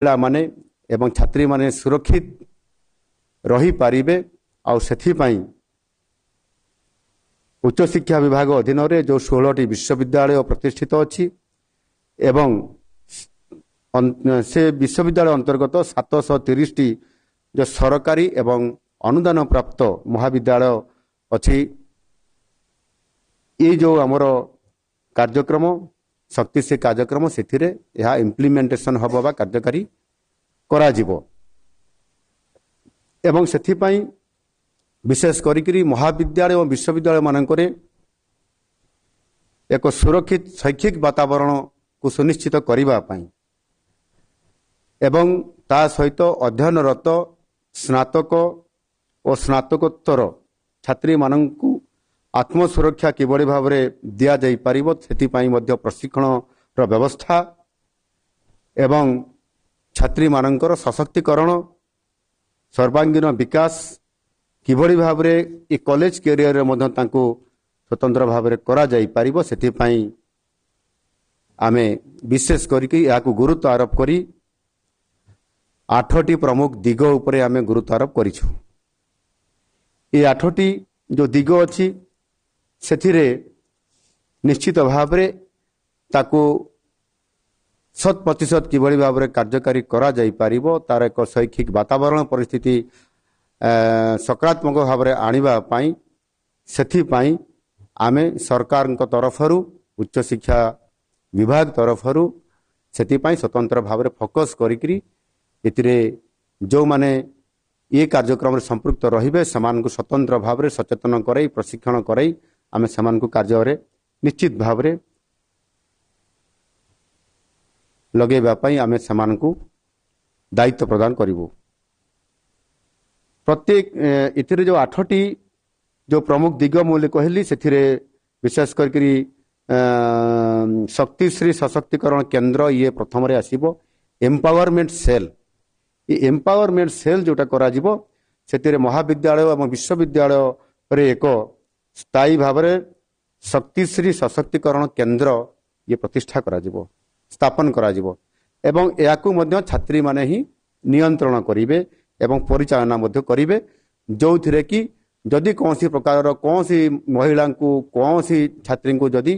ପିଲାମାନେ ଏବଂ ଛାତ୍ରୀମାନେ ସୁରକ୍ଷିତ ରହିପାରିବେ। ଆଉ ସେଥିପାଇଁ ଉଚ୍ଚଶିକ୍ଷା ବିଭାଗ ଅଧୀନରେ ଯେଉଁ 16ଟି ବିଶ୍ୱବିଦ୍ୟାଳୟ ପ୍ରତିଷ୍ଠିତ ଅଛି ଏବଂ ସେ ବିଶ୍ୱବିଦ୍ୟାଳୟ ଅନ୍ତର୍ଗତ 730ଟି ଯେଉଁ ସରକାରୀ ଏବଂ ଅନୁଦାନ ପ୍ରାପ୍ତ ମହାବିଦ୍ୟାଳୟ ଅଛି। ଏ ଯେଉଁ ଆମର କାର୍ଯ୍ୟକ୍ରମ ଶକ୍ତିଶ୍ରୀ କାର୍ଯ୍ୟକ୍ରମ ସେଥିରେ ଏହା ଇମ୍ପ୍ଲିମେଣ୍ଟେସନ୍ ହେବ ବା କାର୍ଯ୍ୟକାରୀ କରାଯିବ ଏବଂ ସେଥିପାଇଁ ବିଶେଷ କରିକି ମହାବିଦ୍ୟାଳୟ ଏବଂ ବିଶ୍ୱବିଦ୍ୟାଳୟମାନଙ୍କରେ ଏକ ସୁରକ୍ଷିତ ଶୈକ୍ଷିକ ବାତାବରଣକୁ ସୁନିଶ୍ଚିତ କରିବା ପାଇଁ ଏବଂ ତା ସହିତ ଅଧ୍ୟୟନରତ ସ୍ନାତକ ଓ ସ୍ନାତକୋତ୍ତର ଛାତ୍ରୀମାନଙ୍କୁ ଆତ୍ମସୁରକ୍ଷା କିଭଳି ଭାବରେ ଦିଆଯାଇପାରିବ ସେଥିପାଇଁ ମଧ୍ୟ ପ୍ରଶିକ୍ଷଣର ବ୍ୟବସ୍ଥା ଏବଂ ଛାତ୍ରୀମାନଙ୍କର ସଶକ୍ତିକରଣ ସର୍ବାଙ୍ଗୀନ ବିକାଶ କିଭଳି ଭାବରେ ଏ କଲେଜ କ୍ୟାରିୟରରେ ମଧ୍ୟ ତାଙ୍କୁ ସ୍ୱତନ୍ତ୍ର ଭାବରେ କରାଯାଇପାରିବ ସେଥିପାଇଁ ଆମେ ବିଶେଷ କରିକି ଏହାକୁ ଗୁରୁତ୍ୱ ଆରୋପ କରି 8ଟି ପ୍ରମୁଖ ଦିଗ ଉପରେ ଆମେ ଗୁରୁତ୍ୱ ଆରୋପ କରିଛୁ। ଏ 8ଟି ଯେଉଁ ଦିଗ ଅଛି ସେଥିରେ ନିଶ୍ଚିତ ଭାବରେ ତାକୁ 100% କିଭଳି ଭାବରେ କାର୍ଯ୍ୟକାରୀ କରାଯାଇପାରିବ ତାର ଏକ ଶୈକ୍ଷିକ ବାତାବରଣ ପରିସ୍ଥିତି ସକାରାତ୍ମକ ଭାବରେ ଆଣିବା ପାଇଁ ସେଥିପାଇଁ ଆମେ ସରକାରଙ୍କ ତରଫରୁ ଉଚ୍ଚଶିକ୍ଷା ବିଭାଗ ତରଫରୁ ସେଥିପାଇଁ ସ୍ୱତନ୍ତ୍ର ଭାବରେ ଫୋକସ୍ କରିକି ଏଥିରେ ଯେଉଁମାନେ ଏ କାର୍ଯ୍ୟକ୍ରମରେ ସମ୍ପୃକ୍ତ ରହିବେ ସେମାନଙ୍କୁ ସ୍ୱତନ୍ତ୍ର ଭାବରେ ସଚେତନ କରାଇ ପ୍ରଶିକ୍ଷଣ କରାଇ ଆମେ ସେମାନଙ୍କୁ କାର୍ଯ୍ୟରେ ନିଶ୍ଚିତ ଭାବରେ ଲଗାଇବା ପାଇଁ ଆମେ ସେମାନଙ୍କୁ ଦାୟିତ୍ୱ ପ୍ରଦାନ କରିବୁ। ପ୍ରତ୍ୟେକ ଏଥିରେ ଯେଉଁ 8ଟି ଯେଉଁ ପ୍ରମୁଖ ଦିଗ ମୁଁ କହିଲି ସେଥିରେ ବିଶେଷ କରିକି ଶକ୍ତିଶ୍ରୀ ସଶକ୍ତିକରଣ କେନ୍ଦ୍ର ଇଏ ପ୍ରଥମରେ ଆସିବ। ଏମ୍ପାୱାରମେଣ୍ଟ ସେଲ୍ ଏ ଏମ୍ପାୱାରମେଣ୍ଟ ସେଲ୍ ଯେଉଁଟା କରାଯିବ ସେଥିରେ ମହାବିଦ୍ୟାଳୟ ଏବଂ ବିଶ୍ୱବିଦ୍ୟାଳୟରେ ଏକ ସ୍ଥାୟୀ ଭାବରେ ଶକ୍ତିଶ୍ରୀ ସଶକ୍ତିକରଣ କେନ୍ଦ୍ର ଇଏ ପ୍ରତିଷ୍ଠା କରାଯିବ ସ୍ଥାପନ କରାଯିବ ଏବଂ ଏହାକୁ ମଧ୍ୟ ଛାତ୍ରୀମାନେ ହିଁ ନିୟନ୍ତ୍ରଣ କରିବେ ଏବଂ ପରିଚାଳନା ମଧ୍ୟ କରିବେ ଯେଉଁଥିରେ କି ଯଦି କୌଣସି ପ୍ରକାରର କୌଣସି ମହିଳାଙ୍କୁ କୌଣସି ଛାତ୍ରୀଙ୍କୁ ଯଦି